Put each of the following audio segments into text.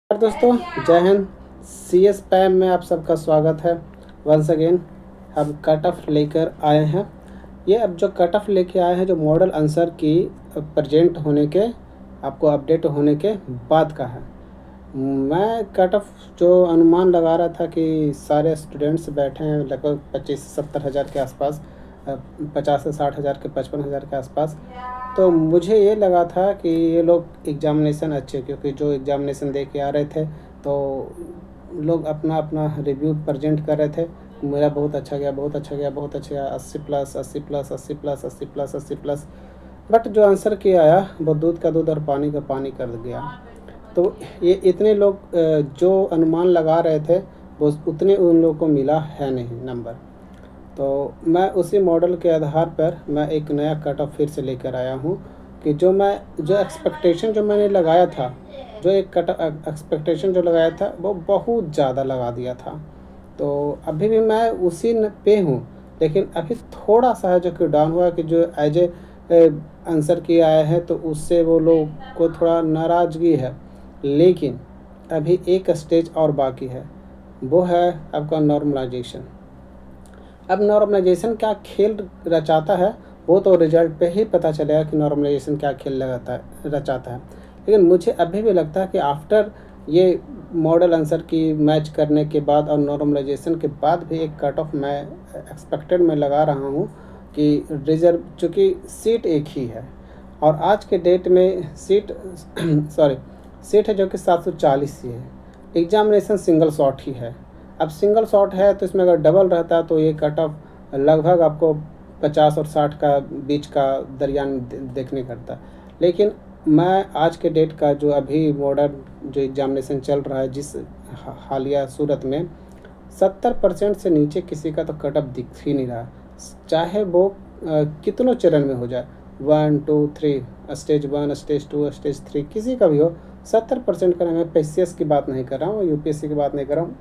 दोस्तों, जय हिंद। CS पैम में आप सबका स्वागत है। वंस अगेन हम कट ऑफ लेकर आए हैं। ये अब जो कट ऑफ लेके आए हैं, जो मॉडल आंसर की प्रेजेंट होने के, आपको अपडेट होने के बाद का है। मैं कट ऑफ जो अनुमान लगा रहा था कि सारे स्टूडेंट्स बैठे हैं लगभग 25 से 70 हज़ार के आसपास, 50 से 60 हज़ार के 55 हज़ार के आसपास। तो मुझे ये लगा था कि ये लोग एग्ज़ामिनेशन अच्छे, क्योंकि जो एग्ज़ामिनेशन दे के आ रहे थे तो लोग अपना अपना रिव्यू प्रेजेंट कर रहे थे। मेरा बहुत अच्छा गया, बहुत अच्छा गया, बहुत अच्छा गया, 80 plus 80 plus 80 plus 80 plus 80 plus. But जो आंसर की आया वो दूध का दूध और पानी का पानी कर गया। तो ये इतने लोग जो अनुमान लगा रहे थे वो उतने उन लोगों को मिला है नहीं नंबर। तो मैं उसी मॉडल के आधार पर मैं एक नया कट ऑफ फिर से लेकर आया हूँ कि जो एक्सपेक्टेशन जो मैंने लगाया था, जो एक कट एक्सपेक्टेशन जो लगाया था वो बहुत ज़्यादा लगा दिया था। तो अभी भी मैं उसी पे हूँ, लेकिन अभी थोड़ा सा है जो कि डाउन हुआ कि जो एज ए आंसर किए आए हैं तो उससे वो लोग को थोड़ा नाराज़गी है। लेकिन अभी एक स्टेज और बाकी है, वो है आपका नॉर्मलाइजेशन। अब नॉर्मलाइजेशन क्या खेल रचाता है वो तो रिजल्ट पे ही पता चलेगा कि नॉर्मलाइजेशन क्या खेल रचाता है। लेकिन मुझे अभी भी लगता है कि आफ्टर ये मॉडल आंसर की मैच करने के बाद और नॉर्मलाइजेशन के बाद भी एक कट ऑफ मैं एक्सपेक्टेड में लगा रहा हूँ कि रिजर्व, चूँकि सीट एक ही है और आज के डेट में सीट सॉरी सीट है जो कि 740 ही है। एग्जामिनेशन सिंगल शॉट ही है। अब सिंगल शॉट है तो इसमें अगर डबल रहता तो ये कट ऑफ लगभग आपको 50 और 60 का बीच का दरमियान देखने करता। लेकिन मैं आज के डेट का जो अभी मॉडर्न जो एग्जामिनेशन चल रहा है, जिस हालिया सूरत में 70% से नीचे किसी का तो कट ऑफ दिख ही नहीं रहा, चाहे वो कितनों चरण में हो जाए, 1 2 3, स्टेज 1 स्टेज 2 स्टेज 3, किसी का भी हो। 70% का, मैं PCS की बात नहीं कर रहा हूँ, UPSC की बात नहीं कर रहा हूँ,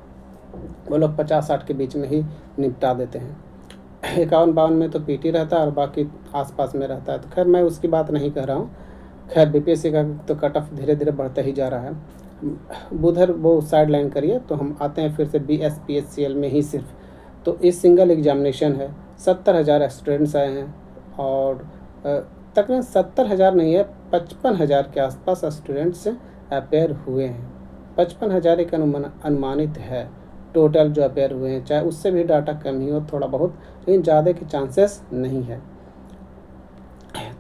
वो लोग 50-60 के बीच में ही निपटा देते हैं। 51-52 में तो PT रहता है और बाकी आसपास में रहता है। तो खैर मैं उसकी बात नहीं कर रहा हूँ। खैर BPSC का तो कट ऑफ धीरे धीरे बढ़ता ही जा रहा है। उधर वो साइड लाइन करिए, तो हम आते हैं फिर से BSPSCL में ही सिर्फ। तो इस सिंगल एग्जामिनेशन है, 70,000 स्टूडेंट्स आए हैं और तकरीबन 70,000 नहीं है, 55,000 के आसपास स्टूडेंट्स अपेयर हुए हैं। 55,000 एक अनुमानित है टोटल जो अपेयर हुए हैं, चाहे उससे भी डाटा कम ही हो थोड़ा बहुत, लेकिन ज़्यादा के चांसेस नहीं है।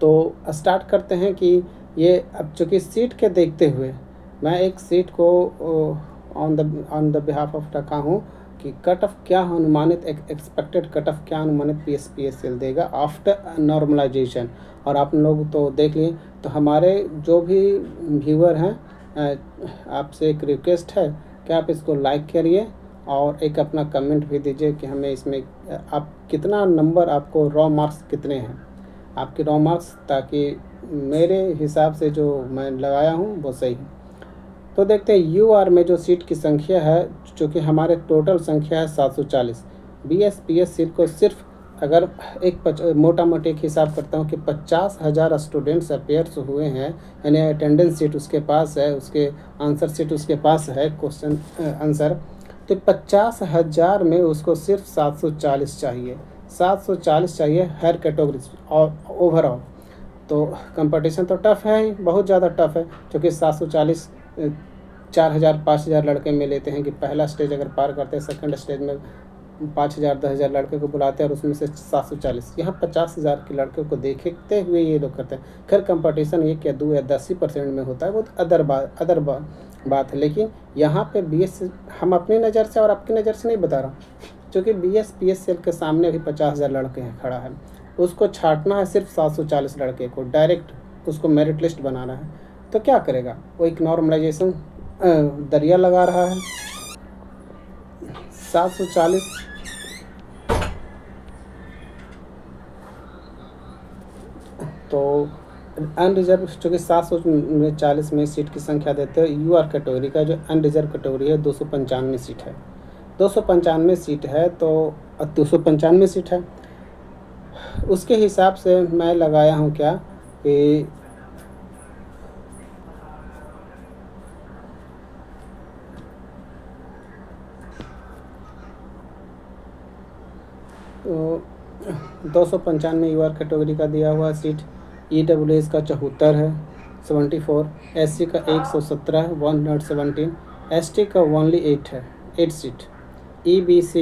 तो स्टार्ट करते हैं कि ये अब चूँकि सीट के देखते हुए मैं एक सीट को ऑन द बिहाफ ऑफ रखा हूँ कि कट ऑफ क्या अनुमानित, एक्सपेक्टेड कट ऑफ क्या अनुमानित PSPSL देगा आफ्टर नॉर्मलाइजेशन। और आप लोग तो देख लिए। तो हमारे जो भी व्यूअर हैं, आपसे एक रिक्वेस्ट है कि आप इसको लाइक करिए और एक अपना कमेंट भी दीजिए कि हमें इसमें आप कितना नंबर, आपको रॉ मार्क्स कितने हैं आपके रॉ मार्क्स, ताकि मेरे हिसाब से जो मैं लगाया हूँ वो सही है। तो देखते हैं UR में जो सीट की संख्या है, चूँकि हमारे टोटल संख्या है 740। BSPS सीट को सिर्फ अगर मोटा मोटी एक हिसाब करता हूँ कि 50,000 स्टूडेंट्स अपेयर्स हुए हैं, यानी अटेंडेंस सीट उसके पास है, उसके आंसर सीट उसके पास है, क्वेश्चन आंसर, तो 50,000 में उसको सिर्फ 740 चाहिए। 740 चाहिए हर कैटेगरी और ओवरऑल। तो कंपटीशन तो टफ़ है ही, बहुत ज़्यादा टफ़ है, क्योंकि 740 4,000 5,000 लड़के में लेते हैं कि पहला स्टेज अगर पार करते हैं, सेकंड स्टेज में 5,000 10,000 लड़के को बुलाते हैं और उसमें से 740, यहाँ 50,000 के लड़के को देखते हुए ये लोग करते हैं। खैर कंपटीशन 1 या 2 या 10 ही % में होता है, वो तो अदर बात है। लेकिन यहाँ पे BS हम अपनी नज़र से और आपकी नज़र से नहीं बता रहा हूँ, क्योंकि BSPSL के सामने अभी 50,000 लड़के हैं खड़ा है, उसको छांटना है सिर्फ 740 लड़के को, डायरेक्ट उसको मेरिट लिस्ट बनाना है। तो क्या करेगा वो, एक नॉर्मलाइजेशन दरिया लगा रहा है। 740 तो अनरिजर्व, चूँकि 740 में सीट की संख्या देते हैं। UR कैटेगरी का जो अनरिजर्व कैटेगरी है 295 सीट है। 295 सीट है तो 295 सीट है, उसके हिसाब से मैं लगाया हूँ क्या कि तो 295 यूआर कैटेगरी का दिया हुआ सीट, EWS का 74 है 74, SC का 117 है 117, ST का ओनली 8 है 8 seat, EBC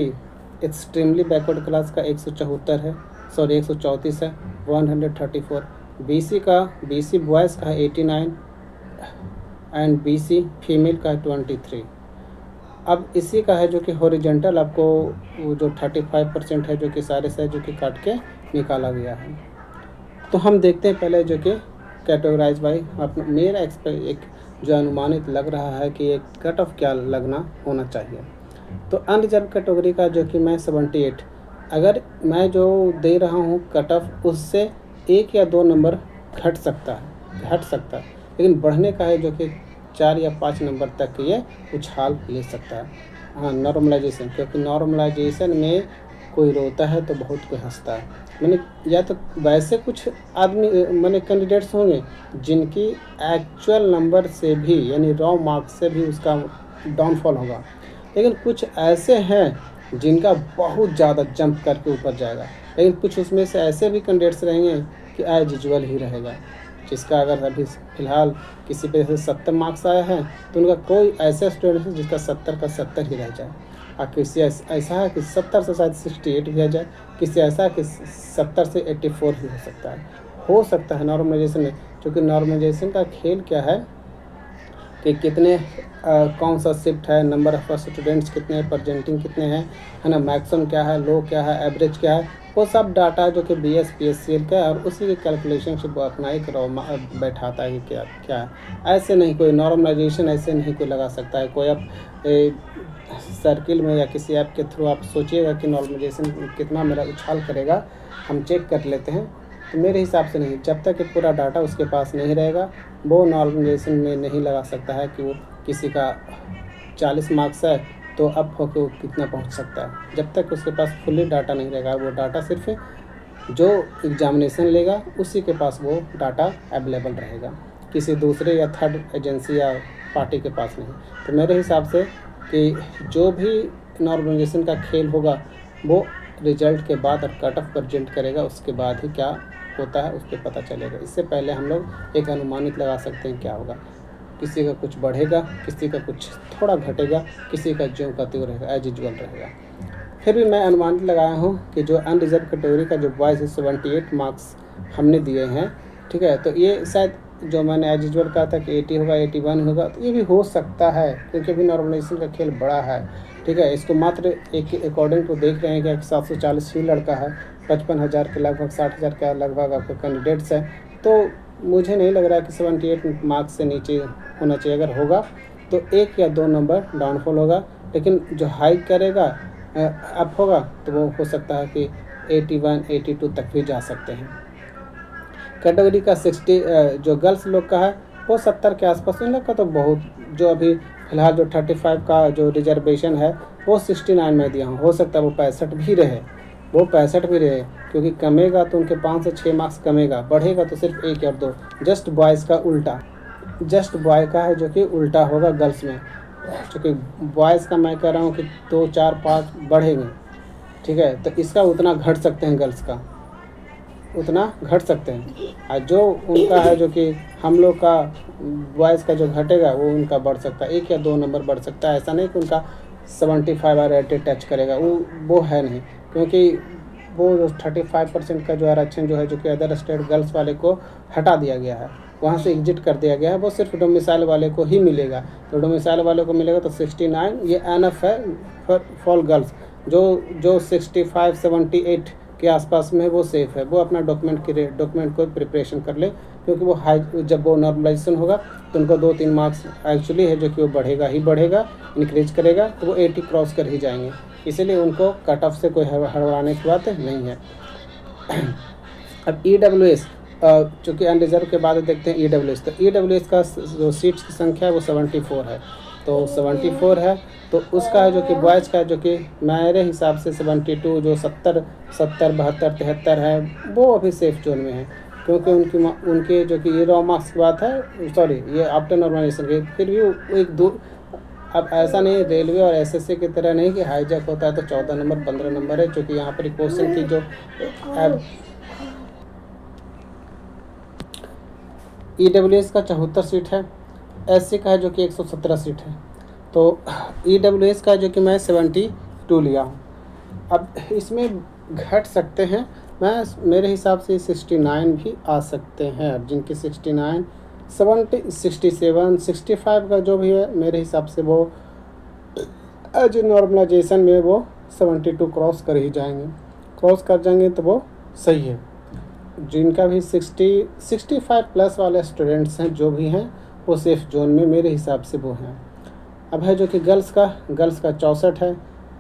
extremely backward class का 174 है 134 है 134, BC बॉयज़ का 89 एंड BC फीमेल का 23। अब इसी का है जो कि हॉरिजेंटल आपको वो जो 35% है जो कि सारे से जो कि काट के निकाला गया है। तो हम देखते हैं पहले जो कि कैटेगराइज बाई अपना मेरा एक जो अनुमानित लग रहा है कि एक कट ऑफ क्या लगना होना चाहिए। तो अनरिजर्व कैटेगरी का जो कि मैं 78, अगर मैं जो दे रहा हूँ कट ऑफ उससे 1 या 2 नंबर घट सकता है, लेकिन बढ़ने का है जो कि 4 या 5 नंबर तक ये उछाल ले सकता है। हाँ, नॉर्मलाइजेशन, क्योंकि नॉर्मलाइजेशन में कोई रोता है तो बहुत कोई हंसता है। मैंने या तो वैसे कुछ आदमी मैंने कैंडिडेट्स होंगे जिनकी एक्चुअल नंबर से भी यानी रॉ मार्क्स से भी उसका डाउनफॉल होगा, लेकिन कुछ ऐसे हैं जिनका बहुत ज़्यादा जंप करके ऊपर जाएगा, लेकिन कुछ उसमें से ऐसे भी कैंडिडेट्स रहेंगे कि एज यूजुअल ही रहेगा, जिसका अगर अभी फ़िलहाल किसी पे से 70 मार्क्स आया है तो उनका कोई ऐसा स्टूडेंट है जिसका 70 का 70 ही रह जाए, और किसी ऐसा है कि 70 से शायद 68 भी आ जाए, किसी ऐसा है कि 70 से 84 भी हो सकता है नॉर्मलाइजेशन में। क्योंकि नॉर्मलाइजेशन का खेल क्या है कि कितने कौन सा शिफ्ट है, नंबर ऑफ स्टूडेंट्स कितने हैं, प्रेजेंटिंग कितने हैं, है ना, मैक्सिमम क्या है, लो क्या है, एवरेज क्या है, वो सब डाटा जो कि BS PSCL का है, और उसी की कैलकुलेशन से वो अपना एक बैठाता है कि क्या क्या है। ऐसे नहीं कोई नॉर्मलाइजेशन ऐसे नहीं कोई लगा सकता है कोई। अब सर्किल में या किसी ऐप के थ्रू आप सोचिएगा कि नॉर्मलाइजेशन कितना मेरा उछाल करेगा, हम चेक कर लेते हैं, तो मेरे हिसाब से नहीं। जब तक कि पूरा डाटा उसके पास नहीं रहेगा वो नॉर्मलाइजेशन में नहीं लगा सकता है कि वो किसी का 40 मार्क्स है तो अप होकर वो कितना पहुंच सकता है। जब तक उसके पास फुल्ली डाटा नहीं रहेगा, वो डाटा सिर्फ जो एग्जामिनेशन लेगा उसी के पास वो डाटा अवेलेबल रहेगा, किसी दूसरे या थर्ड एजेंसी या पार्टी के पास नहीं। तो मेरे हिसाब से कि जो भी नॉर्मलाइजेशन का खेल होगा वो रिजल्ट के बाद और कट ऑफ प्रेजेंट करेगा, उसके बाद ही क्या होता है उस पर पता चलेगा। इससे पहले हम लोग एक अनुमानित लगा सकते हैं क्या होगा, किसी का कुछ बढ़ेगा, किसी का कुछ थोड़ा घटेगा, किसी का ज्यों का त्यों रहेगा, एज यूजुअल रहेगा। फिर भी मैं अनुमानित लगाया हूँ कि जो अनरिजर्व कैटेगरी का जो बॉयज़ है 78 मार्क्स हमने दिए हैं, ठीक है, तो ये शायद जो मैंने एज यूजुअल कहा था कि 80 होगा 81 होगा, तो ये भी हो सकता है क्योंकि अभी नॉर्मलाइजेशन का खेल बड़ा है, ठीक है। इसको मात्र एक अकॉर्डिंग टू देख रहे हैं कि 740 ही लड़का है, 55,000 के लगभग 60,000 के लगभग आपके कैंडिडेट्स हैं, तो मुझे नहीं लग रहा है कि 78 मार्क्स से नीचे होना चाहिए। अगर होगा तो 1 या 2 नंबर डाउनफॉल होगा, लेकिन जो हाइक करेगा अप होगा तो वो हो सकता है कि 81 82 तक भी जा सकते हैं। कैटेगरी का 60 जो गर्ल्स लोग का है वो 70 के आसपास, इन लोग का तो बहुत, जो अभी फ़िलहाल जो 35 का जो रिजर्वेशन है वो 69 में दिया हूँ, हो सकता है वो 65 भी रहे, क्योंकि कमेगा तो उनके 5 से 6 मार्क्स कमेगा, बढ़ेगा तो सिर्फ 1 या 2। जस्ट बॉयज़ का उल्टा, जस्ट बॉय का है जो कि उल्टा होगा गर्ल्स में, क्योंकि बॉयज़ का मैं कह रहा हूँ कि 2 4 5 बढ़ेंगे, ठीक है, तो इसका उतना घट सकते हैं, गर्ल्स का उतना घट सकते हैं, और जो उनका है जो कि हम लोग का बॉयज़ का जो घटेगा वो उनका बढ़ सकता है, 1 या 2 नंबर बढ़ सकता है। ऐसा नहीं कि उनका 75 और 80 टच करेगा, वो है नहीं, क्योंकि वो 35% का जो आरक्षण जो है जो कि अदर स्टेट गर्ल्स वाले को हटा दिया गया है, वहाँ से एग्जिट कर दिया गया है, वो सिर्फ डोमिसाइल वाले को ही मिलेगा। तो डोमिसाइल वाले को मिलेगा तो 69 ये एनफ है फॉर गर्ल्स। जो 65 78 के आसपास में वो सेफ़ है, वो अपना डॉक्यूमेंट को प्रिपरेशन कर ले, क्योंकि वो हाई जब वो नॉर्मलाइजेशन होगा तो उनको 2-3 मार्क्स एक्चुअली है जो कि वो बढ़ेगा, इंक्रीज करेगा, तो वो 80 क्रॉस कर ही जाएंगे, इसीलिए उनको कट ऑफ से कोई हड़वाने की बात नहीं है। अब EWS चूँकि अनरिजर्व के बाद देखते हैं EWS, तो EWS का जो सीट्स की संख्या है वो 74 है, तो 74 है, तो उसका है जो कि बॉयज़ का है जो कि मेरे हिसाब से 72 जो 70 72 73 है वो अभी सेफ जोन में है, क्योंकि उनके जो कि ये रॉ मार्क्स की बात है, सॉरी ये आफ्टर नॉर्मलाइजेशन के, फिर भी वो अब ऐसा नहीं, रेलवे और एसएससी की तरह नहीं कि हाईजैक होता है तो 14 नंबर 15 नंबर है, क्योंकि यहाँ पर क्वेश्चन की जो अब EWS का 74 सीट है, एससी का है जो कि 117 सीट है। तो EWS का जो कि मैं 72 लिया हूँ। अब इसमें घट सकते हैं, मेरे हिसाब से 69 भी आ सकते हैं, जिनकी 69 70 67 65 का जो भी है, मेरे हिसाब से वो एज नॉर्मलाइजेशन में वो 72 क्रॉस कर ही जाएंगे, क्रॉस कर जाएंगे तो वो सही है। जिनका भी 65 प्लस वाले स्टूडेंट्स हैं जो भी हैं, वो सेफ जोन में मेरे हिसाब से वो हैं। अब है जो कि गर्ल्स का 64 है,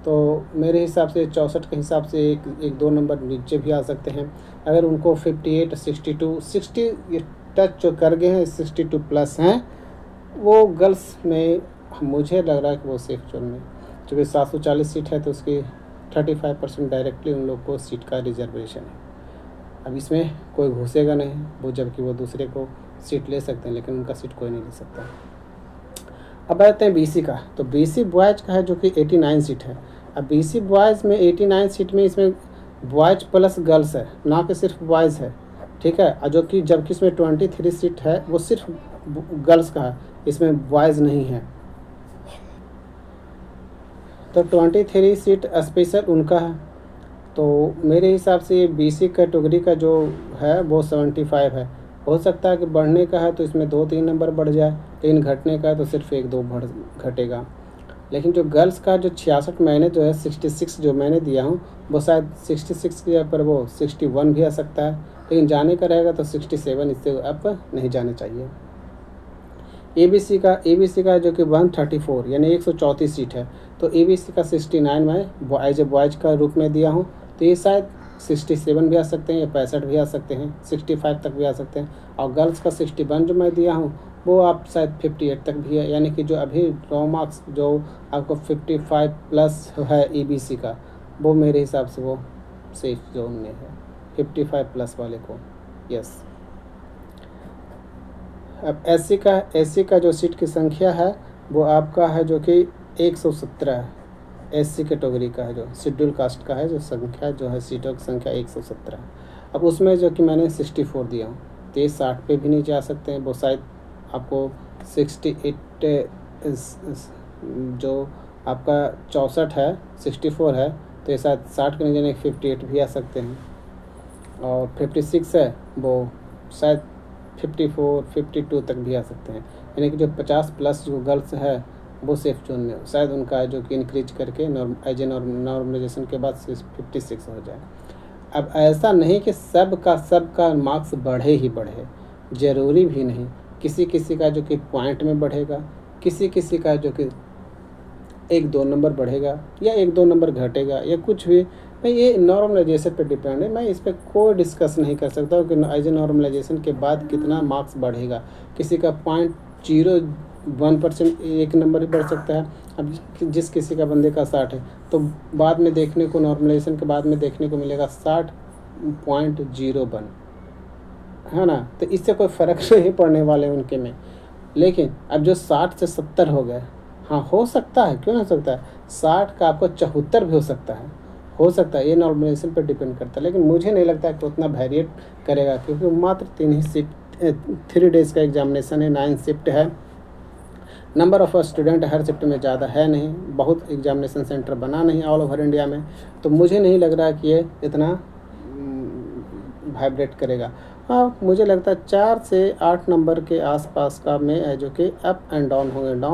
तो मेरे हिसाब से 64 के हिसाब से एक दो नंबर नीचे भी आ सकते हैं। अगर उनको 58 62 60 टच जो कर गए हैं, 62 प्लस हैं, वो गर्ल्स में मुझे लग रहा है कि वो सेफ जोन में, क्योंकि 740 सीट है तो उसकी 35% डायरेक्टली उन लोग को सीट का रिजर्वेशन है। अब इसमें कोई घुसेगा नहीं वो, जबकि वो दूसरे को सीट ले सकते हैं, लेकिन उनका सीट कोई नहीं ले सकता। अब आते हैं बीसी का, तो बीसी बॉयज़ का है जो कि 89 सीट है। अब बीसी बॉयज़ में 89 सीट में इसमें बॉयज़ प्लस गर्ल्स है, ना कि सिर्फ बॉयज़ है, ठीक है। और जो कि जबकि इसमें 23 सीट है वो सिर्फ गर्ल्स का है, इसमें बॉयज़ नहीं है। तो 23 सीट स्पेशल उनका है। तो मेरे हिसाब से ये बीसी कैटेगरी का जो है वो 75 है। हो सकता है कि बढ़ने का है तो इसमें 2-3 नंबर बढ़ जाए, लेकिन घटने का है तो सिर्फ 1-2 घटेगा। लेकिन जो गर्ल्स का जो 66 मैंने जो है 66 जो मैंने दिया हूँ, वो शायद 66 के पर वो 61 भी आ सकता है, लेकिन जाने का रहेगा तो 67, इससे अप नहीं जाने चाहिए। एबीसी का जो कि 134 यानी 134 सीट है, तो एबीसी का 69 मैं एज ए बॉयज का रूप में दिया हूँ, तो ये शायद 67 भी आ सकते हैं या 65 भी आ सकते हैं, 65 तक भी आ सकते हैं। और गर्ल्स का 61 जो मैं दिया हूँ वो आप शायद 58 तक भी है, यानी कि जो अभी रॉ मार्क्स जो आपको 55 प्लस है ईबीसी का, वो मेरे हिसाब से वो सेफ जोन में है 55 प्लस वाले को। यस। अब एससी का जो सीट की संख्या है वो आपका है जो कि 117 है। एससी कैटेगरी का है, जो शेड्यूल कास्ट का है, जो संख्या जो है सीटों की संख्या 117 है। अब उसमें जो कि मैंने 64 दिया हूँ, तो ये 60 पे भी नहीं जा सकते हैं, वो शायद आपको 68 जो आपका 64 है 64 है, तो ये शायद 60 के नीचे 58 भी आ सकते हैं। और 56 है वो शायद 54 52 तक भी आ सकते हैं, यानी कि जो 50 प्लस जो गर्ल्स है वो सेफ जोन में शायद उनका जो कि इंक्रीज करके एज ए नॉर्मलाइजेशन के बाद 56 हो जाए। अब ऐसा नहीं कि सबका मार्क्स बढ़े ही बढ़े, ज़रूरी भी नहीं, किसी किसी का जो कि पॉइंट में बढ़ेगा, किसी किसी का जो कि 1-2 नंबर बढ़ेगा या 1-2 नंबर घटेगा या कुछ भी। मैं ये नॉर्मलाइजेशन पे डिपेंड है, मैं इस पर कोई डिस्कस नहीं कर सकता हूँ कि एज ए नॉर्मलाइजेशन के बाद कितना मार्क्स बढ़ेगा। किसी का 0.01% 1 नंबर ही बढ़ सकता है। अब जिस किसी का बंदे का 60 है तो बाद में देखने को नॉर्मलाइजेशन के बाद में देखने को मिलेगा 60.01, है ना। तो इससे कोई फ़र्क नहीं पड़ने वाले उनके में। लेकिन अब जो 60 से 70 हो गए, हाँ हो सकता है, क्यों नहीं हो सकता है, 60 का आपको 74 भी हो सकता है, ये नॉर्मलाइजेशन पर डिपेंड करता है। लेकिन मुझे नहीं लगता है कि उतना वेरिएट करेगा, क्योंकि मात्र 3 डेज़ का एग्जामिनेशन है, 9 शिफ्ट है, number of student her shift में ज़्यादा है नहीं, बहुत एग्जामिनेशन सेंटर बना नहीं ऑल ओवर इंडिया में, तो मुझे नहीं लग रहा है कि ये इतना वाइब्रेट करेगा। हाँ मुझे लगता है 4 से 8 नंबर के आसपास का में है, जो कि अप एंड डाउन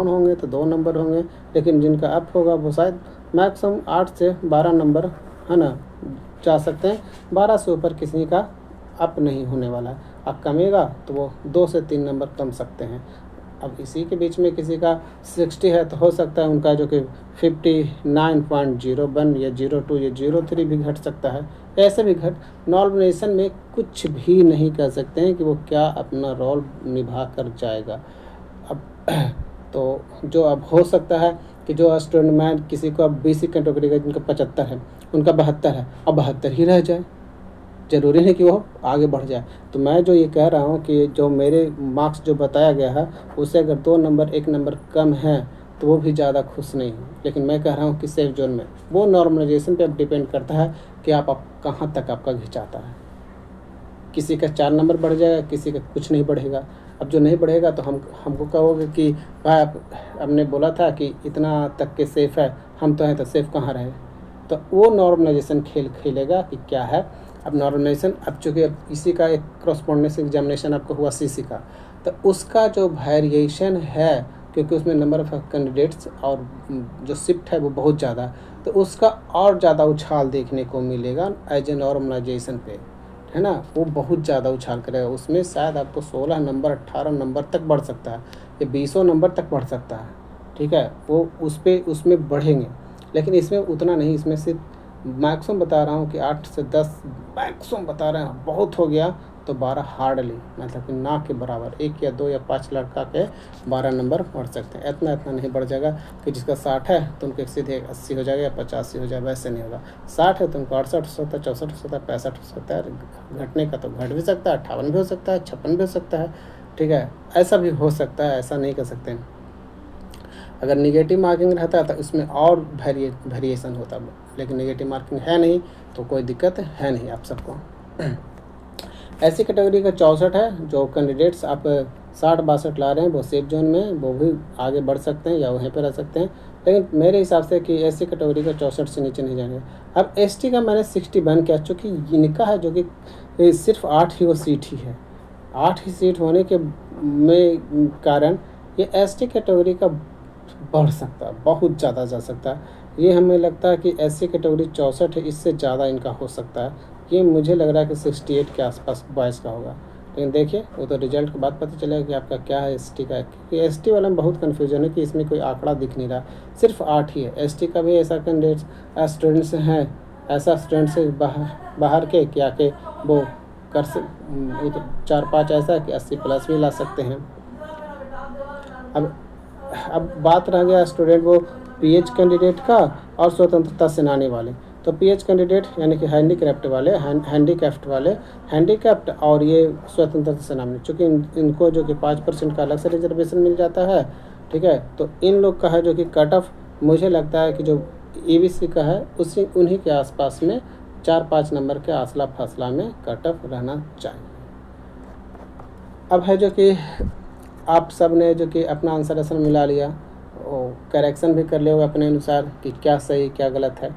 होंगे तो 2 नंबर होंगे, लेकिन जिनका अप होगा वो शायद मैक्सिमम 8 से 12 नंबर, है ना, जा सकते हैं। 12 से ऊपर किसी का अप नहीं होने वाला है, अब कमेगा तो वो 2 से 3 नंबर कम सकते हैं। अब इसी के बीच में किसी का 60 है तो हो सकता है उनका जो कि 59.01 या 02 या 03 भी घट सकता है। ऐसे भी नॉर्मलाइजेशन में कुछ भी नहीं कह सकते हैं कि वो क्या अपना रोल निभा कर जाएगा। अब तो जो अब हो सकता है कि जो स्टूडेंट में किसी को अब बीसी कैटेगरी का जिनका 75 है उनका 72 है, अब 72 ही रह जाए, ज़रूरी है कि वो आगे बढ़ जाए। तो मैं जो ये कह रहा हूँ कि जो मेरे मार्क्स जो बताया गया है उससे अगर 2 नंबर 1 नंबर कम है तो वो भी ज़्यादा खुश नहीं है। लेकिन मैं कह रहा हूँ कि सेफ जोन में, वो नॉर्मलाइजेशन पे अब डिपेंड करता है कि आप कहाँ तक आपका खिंचाता है। किसी का 4 नंबर बढ़ जाएगा, किसी का कुछ नहीं बढ़ेगा। अब जो नहीं बढ़ेगा तो हमको कहोगे कि भाई आप हमने बोला था कि इतना तक के सेफ़ है, हम तो हैं तो सेफ़ कहाँ रहे। तो वो नॉर्मलाइजेशन खेल खेलेगा कि क्या है। अब नॉर्मलाइजेशन अब चूँकि अब इसी का एक कॉरस्पॉन्डेंस एग्जामिनेशन आपको हुआ सीसी का, तो उसका जो वेरिएशन है, क्योंकि उसमें नंबर ऑफ कैंडिडेट्स और जो शिफ्ट है वो बहुत ज़्यादा, तो उसका और ज़्यादा उछाल देखने को मिलेगा एज ए नॉर्मलाइजेशन पे, है ना। वो बहुत ज़्यादा उछाल करेगा, उसमें शायद आपको 16 नंबर 18 नंबर तक बढ़ सकता है, या 20 नंबर तक बढ़ सकता है, ठीक है। वो उसमें बढ़ेंगे, लेकिन इसमें उतना नहीं। इसमें सिर्फ मैक्सिमम बता रहा हूँ कि 8 से 10 मैक्सिमम बता रहे हैं, बहुत हो गया तो 12 हार्डली, मतलब कि ना के बराबर 1 या 2 या 5 लड़का के 12 नंबर बढ़ सकते हैं। इतना नहीं बढ़ जाएगा कि जिसका 60 है तो उनके सीधे 80 हो जाएगा या 85 हो जाएगा, वैसे नहीं होगा। 60 है तो उनको 68 हो सकता है, 64 हो सकता है, 65 हो सकता है। घटने का तो घट भी सकता है, 58 भी हो सकता है, 56 भी हो सकता है, ठीक है। ऐसा भी हो सकता है, ऐसा नहीं कर सकते। अगर निगेटिव मार्किंग रहता है तो इसमें और वेरिएशन होता, लेकिन निगेटिव मार्किंग है नहीं तो कोई दिक्कत है नहीं आप सबको। ऐसी कैटेगरी का 64 है जो कैंडिडेट्स आप 60-62 ला रहे हैं, वो सेफ जोन में, वो भी आगे बढ़ सकते हैं या वहीं पर रह सकते हैं। लेकिन मेरे हिसाब से कि ऐसी कैटेगरी का 64 से नीचे नहीं जाएंगे। अब एसटी का मैंने 60 बैन किया, चूँकि इनका है जो कि सिर्फ 8 ही वो सीट ही है। 8 ही सीट होने के में कारण ये एसटी कैटेगरी का बढ़ सकता है, बहुत ज़्यादा जा सकता है। ये हमें लगता है कि ऐसी कैटेगरी 64 है, इससे ज़्यादा इनका हो सकता है। ये मुझे लग रहा है कि 68 के आसपास बॉयज़ का होगा। लेकिन देखिए वो तो रिजल्ट के बाद पता चलेगा कि आपका क्या है एसटी का। क्योंकि एसटी वाला में बहुत कन्फ्यूजन है कि इसमें कोई आंकड़ा दिख नहीं रहा, सिर्फ 8 ही है। एसटी का भी ऐसा कैंडिडेट स्टूडेंट्स हैं, ऐसा स्टूडेंट्स से बाहर के क्या के वो कर 4-5 ऐसा है कि 80 प्लस भी ला सकते हैं। अब बात रह गया स्टूडेंट वो पीएच कैंडिडेट का और स्वतंत्रता सेनानी वाले। तो पीएच कैंडिडेट यानी कि हैंडीकैप्ट और ये स्वतंत्रता सेनानी, चूँकि इनको जो कि 5% का अलग से रिजर्वेशन मिल जाता है, ठीक है। तो इन लोग का है जो कि कट ऑफ मुझे लगता है कि जो ईबीसी का है उन्हीं के आसपास में 4-5 नंबर के आसला फासला में कट ऑफ रहना चाहिए। अब है जो कि आप सब ने जो कि अपना आंसर मिला लिया, और करेक्शन भी कर लिया अपने अनुसार कि क्या सही क्या गलत है।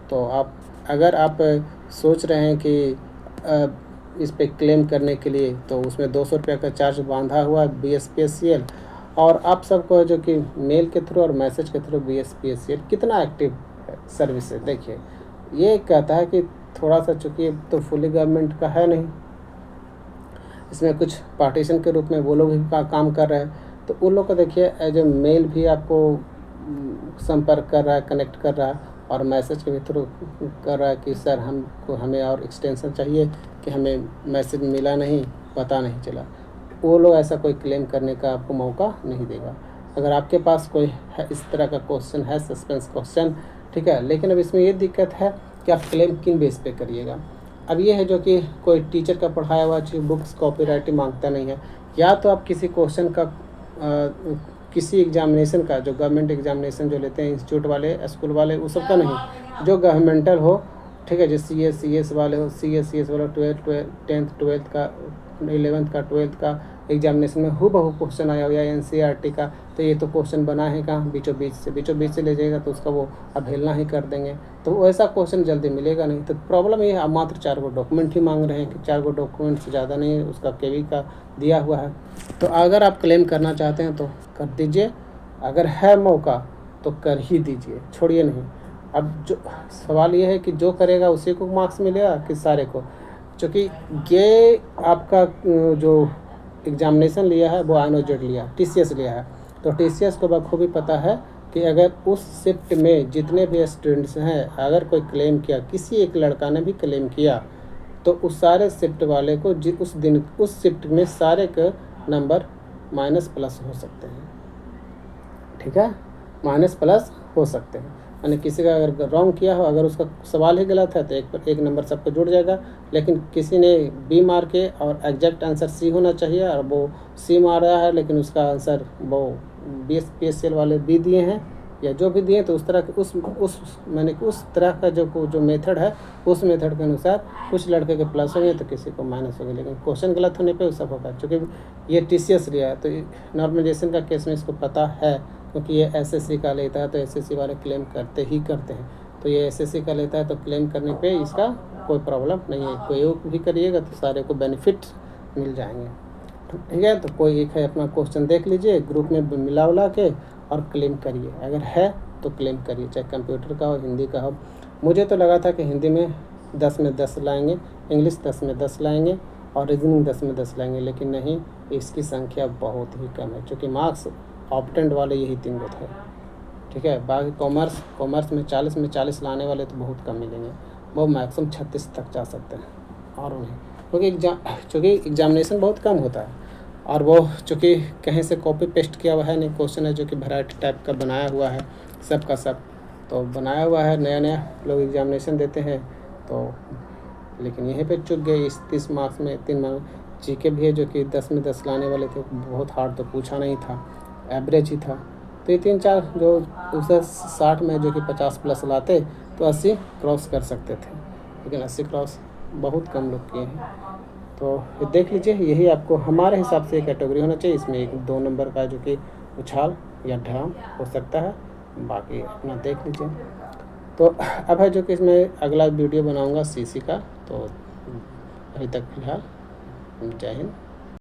तो अगर आप सोच रहे हैं कि इस पे क्लेम करने के लिए, तो उसमें 200 रुपये का चार्ज बांधा हुआ BSPSCL। और आप सबको जो कि मेल के थ्रू और मैसेज के थ्रू BSPSCL कितना एक्टिव सर्विस है, देखिए ये कहता है कि थोड़ा सा, चूँकि तो फुली गवर्नमेंट का है नहीं, इसमें कुछ पार्टीशन के रूप में वो लोग भी काम कर रहे हैं। तो उन लोग को देखिए एज ए मेल भी आपको संपर्क कर रहा है, कनेक्ट कर रहा है, और मैसेज के थ्रू कर रहा है कि सर हमें और एक्सटेंशन चाहिए कि हमें मैसेज मिला नहीं, पता नहीं चला। वो लोग ऐसा कोई क्लेम करने का आपको मौका नहीं देगा। अगर आपके पास कोई है इस तरह का क्वेश्चन है, सस्पेंस क्वेश्चन, ठीक है। लेकिन अब इसमें ये दिक्कत है कि आप क्लेम किन बेस पे करिएगा। अब ये है जो कि कोई टीचर का पढ़ाया हुआ चीज़ बुक्स कॉपीराइट मांगता नहीं है, या तो आप किसी क्वेश्चन का किसी एग्जामिनेशन का, जो गवर्नमेंट एग्जामिनेशन जो लेते हैं इंस्टीट्यूट वाले, स्कूल वाले, वो सब का नहीं, जो गवर्नमेंटल हो, ठीक है। जैसे CS वाले हो, CS वाले 10th 12th का, 11th का, 12th का एग्जामिनेशन में हूबहू क्वेश्चन आया हो, या NCERT का, तो ये तो क्वेश्चन बना है कहाँ, बीचों बीच से ले जाएगा तो उसका वो अवहेलना ही कर देंगे, तो वैसा क्वेश्चन जल्दी मिलेगा नहीं। तो प्रॉब्लम ये है, आप मात्र 4 गो डॉक्यूमेंट ही मांग रहे हैं कि 4 गो डॉक्यूमेंट से ज़्यादा नहीं, उसका केवी का दिया हुआ है। तो अगर आप क्लेम करना चाहते हैं तो कर दीजिए, अगर है मौका तो कर ही दीजिए, छोड़िए नहीं। अब जो सवाल ये है कि जो करेगा उसी को मार्क्स मिलेगा कि सारे को, क्योंकि ये आपका जो एग्जामिनेशन लिया है वो INOJED लिया, TCS लिया है। तो TCS को बखूबी पता है कि अगर उस शिफ्ट में जितने भी स्टूडेंट्स हैं, अगर कोई क्लेम किया, किसी एक लड़का ने भी क्लेम किया, तो उस सारे शिफ्ट वाले को उस दिन उस शिफ्ट में सारे के नंबर माइनस+ हो सकते हैं, ठीक है, माइनस+ हो सकते हैं। यानी किसी का अगर रॉन्ग किया हो, अगर उसका सवाल ही गलत है तो एक नंबर सबको जुड़ जाएगा। लेकिन किसी ने B मार के और एग्जैक्ट आंसर C होना चाहिए, और वो C मार रहा है लेकिन उसका आंसर वो BSPSL वाले बी दिए हैं या जो भी दिए, तो उस तरह के उस तरह का जो मेथड है, उस मेथड के अनुसार कुछ लड़के के प्लस होंगे तो किसी को माइनस होंगे, लेकिन क्वेश्चन गलत होने पे वो सब होगा। क्योंकि ये TCS लिया है तो नॉर्मलाइजेशन का केस में इसको पता है, क्योंकि ये SSC का लेता है तो SSC वाले क्लेम करते हैं। तो ये SSC का लेता है तो क्लेम करने पे इसका कोई प्रॉब्लम नहीं है। कोई भी करिएगा तो सारे को बेनिफिट मिल जाएंगे, ठीक है। तो कोई एक है अपना क्वेश्चन देख लीजिए, ग्रुप में मिला के और क्लेम करिए। अगर है तो क्लेम करिए, चाहे कंप्यूटर का हो, हिंदी का हो। मुझे तो लगा था कि हिंदी में 10 में 10 लाएंगे, इंग्लिश 10 में 10 लाएंगे और रीजनिंग 10 में 10 लाएंगे, लेकिन नहीं, इसकी संख्या बहुत ही कम है, क्योंकि मार्क्स ऑप्टेंट वाले यही 3 गो थे, ठीक है। बाकी कॉमर्स में 40 में 40 लाने वाले तो बहुत कम मिलेंगे, वो मैक्सिमम 36 तक जा सकते हैं और उन्हें, क्योंकि एग्जामिनेशन बहुत कम होता है और वो चूँकि कहीं से कॉपी पेस्ट किया हुआ है नहीं, क्वेश्चन है जो कि वैरायटी टाइप का बनाया हुआ है, सब का सब तो बनाया हुआ है, नया लोग एग्जामिनेशन देते हैं तो, लेकिन यहीं पे चूक गए इस 30 मार्क्स में। 3 मार्क्स GK भी है जो कि 10 में 10 लाने वाले थे, बहुत हार्ड तो पूछा नहीं था, एवरेज ही था। तो ये 3-4 जो उसे 60 में जो कि 50 प्लस लाते तो 80 क्रॉस कर सकते थे, लेकिन 80 क्रॉस बहुत कम लोग किए हैं। तो देख लीजिए, यही आपको हमारे हिसाब से कैटेगरी होना चाहिए। इसमें 1-2 नंबर का जो कि उछाल या ढाम हो सकता है, बाकी अपना देख लीजिए। तो अब है जो कि इसमें अगला वीडियो बनाऊंगा CC का। तो अभी तक फिलहाल जय हिंद।